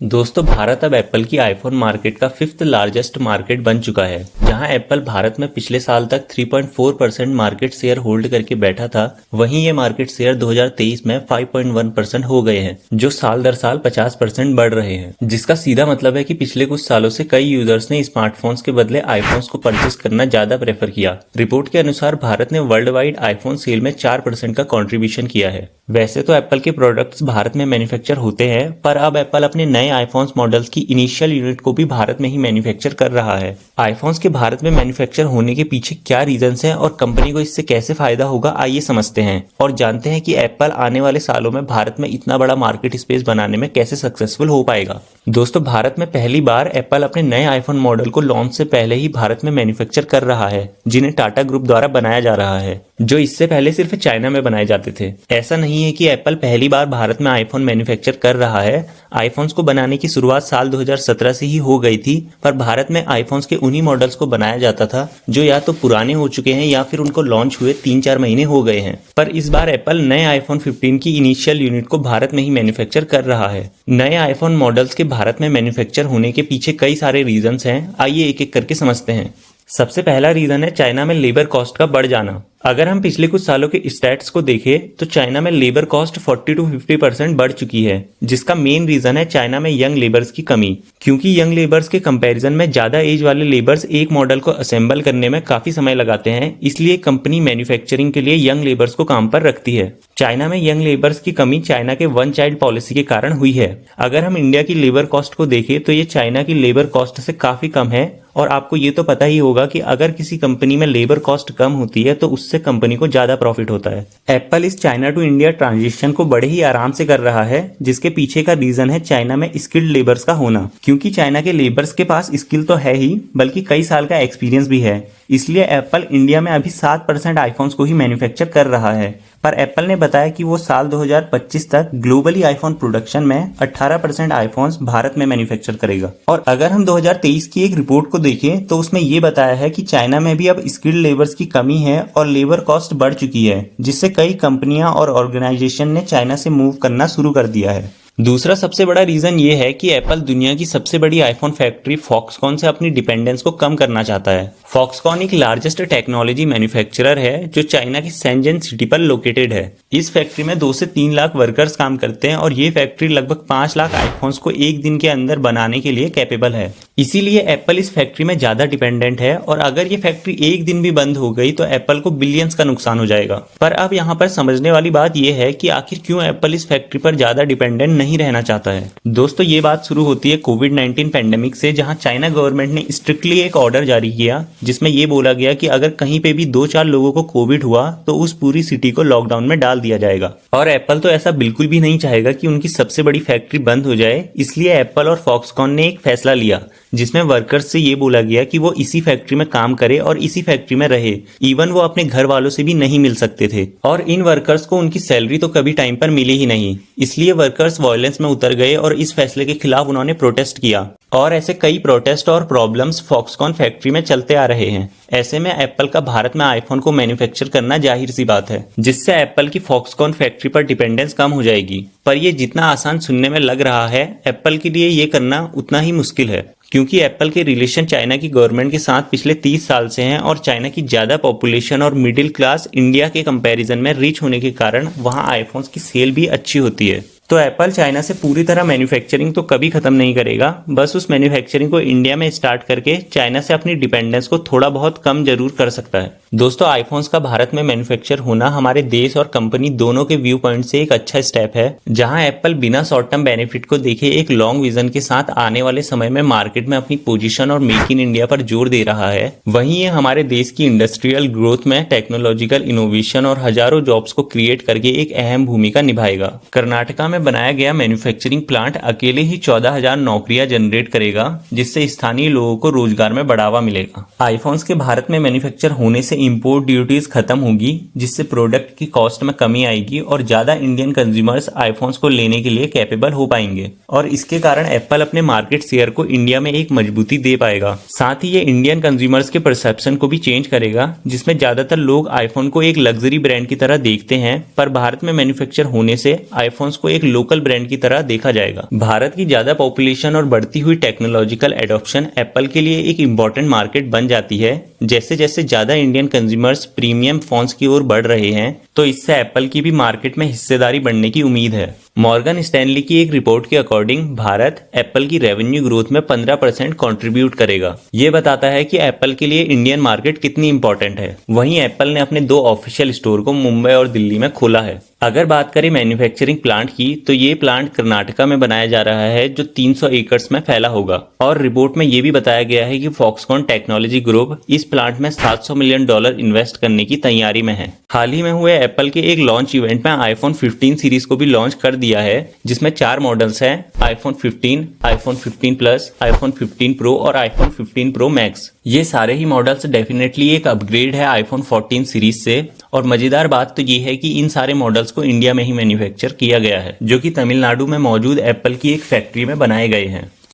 दोस्तों भारत अब एप्पल की आईफोन मार्केट का फिफ्थ लार्जेस्ट मार्केट बन चुका है। जहां एप्पल भारत में पिछले साल तक 3.4% मार्केट शेयर होल्ड करके बैठा था, वहीं ये मार्केट शेयर 2023 में 5.1% हो गए हैं, जो साल दर साल 50% बढ़ रहे हैं। जिसका सीधा मतलब है कि पिछले कुछ सालों से कई यूजर्स ने स्मार्टफोन्स के बदले आईफोन्स को परचेस करना ज्यादा प्रेफर किया। रिपोर्ट के अनुसार भारत ने वर्ल्ड वाइड आईफोन सेल में 4% का कॉन्ट्रीब्यूशन किया है। वैसे तो एप्पल के प्रोडक्ट्स भारत में मैन्युफैक्चर होते हैं, पर अब एप्पल अपने नए आईफोन्स मॉडल्स की इनिशियल यूनिट को भी भारत में ही मैन्युफैक्चर कर रहा है। आईफोन्स के भारत में मैन्युफैक्चर होने के पीछे क्या रीजंस हैं और कंपनी को इससे कैसे फायदा होगा, आइए समझते हैं और जानते हैं कि एप्पल आने वाले सालों में भारत में इतना बड़ा मार्केट स्पेस बनाने में कैसे सक्सेसफुल हो पाएगा। दोस्तों भारत में पहली बार एप्पल अपने नए आईफोन मॉडल को लॉन्च से पहले ही भारत में मैन्युफैक्चर कर रहा है, जिन्हें टाटा ग्रुप द्वारा बनाया जा रहा है, जो इससे पहले सिर्फ चाइना में बनाए जाते थे। ऐसा नहीं है कि एप्पल पहली बार भारत में आईफोन मैन्युफैक्चर कर रहा है। आईफोन्स को बनाने की शुरुआत साल 2017 से ही हो गई थी, पर भारत में आईफोन्स के उन्हीं मॉडल्स को बनाया जाता था जो या तो पुराने हो चुके हैं या फिर उनको लॉन्च हुए 3-4 महीने हो गए हैं। पर इस बार एप्पल नए आईफोन 15 की इनिशियल यूनिट को भारत में ही मैन्युफैक्चर कर रहा है। नए आईफोन मॉडल्स के भारत में मैन्युफैक्चर होने के पीछे कई सारे रीजंस हैं, आइए एक एक करके समझते हैं। सबसे पहला रीजन है चाइना में लेबर कॉस्ट का बढ़ जाना। अगर हम पिछले कुछ सालों के स्टैट्स को देखें तो चाइना में लेबर कॉस्ट 40 to 50% बढ़ चुकी है, जिसका मेन रीजन है चाइना में यंग लेबर्स की कमी। क्योंकि यंग लेबर्स के कंपैरिजन में ज्यादा एज वाले लेबर्स एक मॉडल को असेंबल करने में काफी समय लगाते हैं, इसलिए कंपनी मैन्युफैक्चरिंग के लिए यंग लेबर्स को काम पर रखती है। चाइना में यंग लेबर्स की कमी चाइना के वन चाइल्ड पॉलिसी के कारण हुई है। अगर हम इंडिया की लेबर कॉस्ट को देखें तो ये चाइना की लेबर कॉस्ट से काफी कम है, और आपको ये तो पता ही होगा कि अगर किसी कंपनी में लेबर कॉस्ट कम होती है तो उससे कंपनी को ज्यादा प्रॉफिट होता है। एप्पल इस चाइना टू इंडिया ट्रांजिशन को बड़े ही आराम से कर रहा है, जिसके पीछे का रीजन है चाइना में स्किल्ड लेबर्स का होना। क्योंकि चाइना के लेबर्स के पास स्किल तो है ही, बल्कि कई साल का एक्सपीरियंस भी है, इसलिए एप्पल इंडिया में अभी 7% आईफोन्स को ही मैन्युफैक्चर कर रहा है। पर एप्पल ने बताया कि वो साल 2025 तक ग्लोबली आईफोन प्रोडक्शन में 18% आईफोन्स भारत में मैन्युफैक्चर करेगा। और अगर हम 2023 की एक रिपोर्ट को देखें तो उसमें ये बताया है कि चाइना में भी अब स्किल्ड लेबर्स की कमी है और लेबर कॉस्ट बढ़ चुकी है, जिससे कई कंपनियां और ऑर्गेनाइजेशन ने चाइना से मूव करना शुरू कर दिया है। दूसरा सबसे बड़ा रीजन ये है कि एप्पल दुनिया की सबसे बड़ी आईफोन फैक्ट्री फॉक्सकॉन से अपनी डिपेंडेंस को कम करना चाहता है। फॉक्सकॉन एक लार्जेस्ट टेक्नोलॉजी मैन्युफैक्चरर है जो चाइना की शेंजन सिटी पर लोकेटेड है। इस फैक्ट्री में 2 से 3 लाख वर्कर्स काम करते हैं और ये फैक्ट्री लगभग 5 लाख आईफोन्स को एक दिन के अंदर बनाने के लिए कैपेबल है। इसीलिए एप्पल इस फैक्ट्री में ज्यादा डिपेंडेंट है, और अगर ये फैक्ट्री एक दिन भी बंद हो गई तो एप्पल को बिलियंस का नुकसान हो जाएगा। पर अब यहाँ पर समझने वाली बात यह है कि आखिर क्यों एप्पल इस फैक्ट्री पर ज्यादा डिपेंडेंट नहीं रहना चाहता है। दोस्तों ये बात शुरू होती है कोविड-19 पैंडेमिक से, जहां चाइना गवर्नमेंट ने स्ट्रिक्टली एक ऑर्डर जारी किया जिसमें ये बोला गया कि अगर कहीं पे भी 2-4 लोगों को कोविड हुआ तो उस पूरी सिटी को लॉकडाउन में डाल दिया जाएगा। और एप्पल तो ऐसा बिल्कुल भी नहीं चाहेगा कि उनकी सबसे बड़ी फैक्ट्री बंद हो जाए, इसलिए एप्पल और फॉक्सकॉन ने एक फैसला लिया जिसमें वर्कर्स से ये बोला गया कि वो इसी फैक्ट्री में काम करे और इसी फैक्ट्री में रहे। इवन वो अपने घर वालों से भी नहीं मिल सकते थे, और इन वर्कर्स को उनकी सैलरी तो कभी टाइम पर मिली ही नहीं। इसलिए वर्कर्स वायलेंस में उतर गए और इस फैसले के खिलाफ उन्होंने प्रोटेस्ट किया, और ऐसे कई प्रोटेस्ट और प्रॉब्लम्स फॉक्सकॉन फैक्ट्री में चलते आ रहे हैं। ऐसे में एप्पल का भारत में आईफोन को मैन्युफैक्चर करना जाहिर सी बात है, जिससे एप्पल की फॉक्सकॉन फैक्ट्री पर डिपेंडेंस कम हो जाएगी। पर ये जितना आसान सुनने में लग रहा है, एप्पल के लिए ये करना उतना ही मुश्किल है, क्योंकि एप्पल के रिलेशन चाइना की गवर्नमेंट के साथ पिछले 30 साल से हैं, और चाइना की ज्यादा पॉपुलेशन और मिडिल क्लास इंडिया के कंपैरिजन में रिच होने के कारण वहां आईफोन्स की सेल भी अच्छी होती है। तो एप्पल चाइना से पूरी तरह मैन्युफैक्चरिंग तो कभी खत्म नहीं करेगा, बस उस मैन्युफैक्चरिंग को इंडिया में स्टार्ट करके चाइना से अपनी डिपेंडेंस को थोड़ा बहुत कम जरूर कर सकता है। दोस्तों आईफोन्स का भारत में मैन्युफैक्चर होना हमारे देश और कंपनी दोनों के व्यू पॉइंट से एक अच्छा स्टेप है, जहां एप्पल बिना शॉर्ट टर्म बेनिफिट को देखे एक लॉन्ग विजन के साथ आने वाले समय में मार्केट में अपनी पोजीशन और मेक इन इंडिया पर जोर दे रहा है। वहीं ये हमारे देश की इंडस्ट्रियल ग्रोथ में टेक्नोलॉजिकल इनोवेशन और हजारों जॉब्स को क्रिएट करके एक अहम भूमिका निभाएगा। कर्नाटका में बनाया गया मैन्युफैक्चरिंग प्लांट अकेले ही 14,000 नौकरियां जनरेट करेगा, जिससे स्थानीय लोगों को रोजगार में बढ़ावा मिलेगा। आईफोन्स के भारत में मैन्युफैक्चर होने से इंपोर्ट ड्यूटीज खत्म होगी, जिससे प्रोडक्ट की कॉस्ट में कमी आएगी और ज्यादा इंडियन कंज्यूमर्स आईफोन्स को लेने के लिए कैपेबल हो पाएंगे, और इसके कारण एप्पल अपने मार्केट शेयर को इंडिया में एक मजबूती दे पाएगा। साथ ही ये इंडियन कंज्यूमर्स के परसेप्शन को भी चेंज करेगा, जिसमें ज्यादातर लोग आईफोन को एक लग्जरी ब्रांड की तरह देखते हैं, पर भारत में मैन्युफैक्चर होने से आईफोन्स को एक लोकल ब्रांड की तरह देखा जाएगा। भारत की ज्यादा पॉपुलेशन और बढ़ती हुई टेक्नोलॉजिकल एडॉप्शन एप्पल के लिए एक इम्पोर्टेंट मार्केट बन जाती है। जैसे जैसे ज्यादा इंडियन कंज्यूमर्स प्रीमियम फोन्स की ओर बढ़ रहे हैं, तो इससे एप्पल की भी मार्केट में हिस्सेदारी बढ़ने की उम्मीद है। मॉर्गन स्टैनली की एक रिपोर्ट के अकॉर्डिंग भारत एप्पल की रेवेन्यू ग्रोथ में 15% कंट्रीब्यूट करेगा। ये बताता है कि एप्पल के लिए इंडियन मार्केट कितनी इंपॉर्टेंट है। वहीं एप्पल ने अपने 2 ऑफिशियल स्टोर को मुंबई और दिल्ली में खोला है। अगर बात करें मैन्युफैक्चरिंग प्लांट की, तो ये प्लांट कर्नाटका में बनाया जा रहा है, जो 300 एकड़्स में फैला होगा। और रिपोर्ट में ये भी बताया गया है कि फॉक्सकॉन टेक्नोलॉजी ग्रुप इस प्लांट में $700 मिलियन इन्वेस्ट करने की तैयारी में है। हाल ही में हुए एप्पल के एक लॉन्च इवेंट में आईफोन 15 सीरीज को भी लॉन्च कर दिया है, जिसमें 4 मॉडल्स हैं, iPhone 15, iPhone 15 plus, iPhone 15 pro और आईफोन 15 प्रो मैक्स। ये सारे ही मॉडल्स डेफिनेटली एक अपग्रेड है आईफोन 14 सीरीज से। और मजेदार बात तो ये है कि इन सारे मॉडल्स को इंडिया में ही मैन्युफैक्चर किया गया है, जो कि तमिलनाडु में मौजूद एप्पल की एक फैक्ट्री में बनाए गए हैं।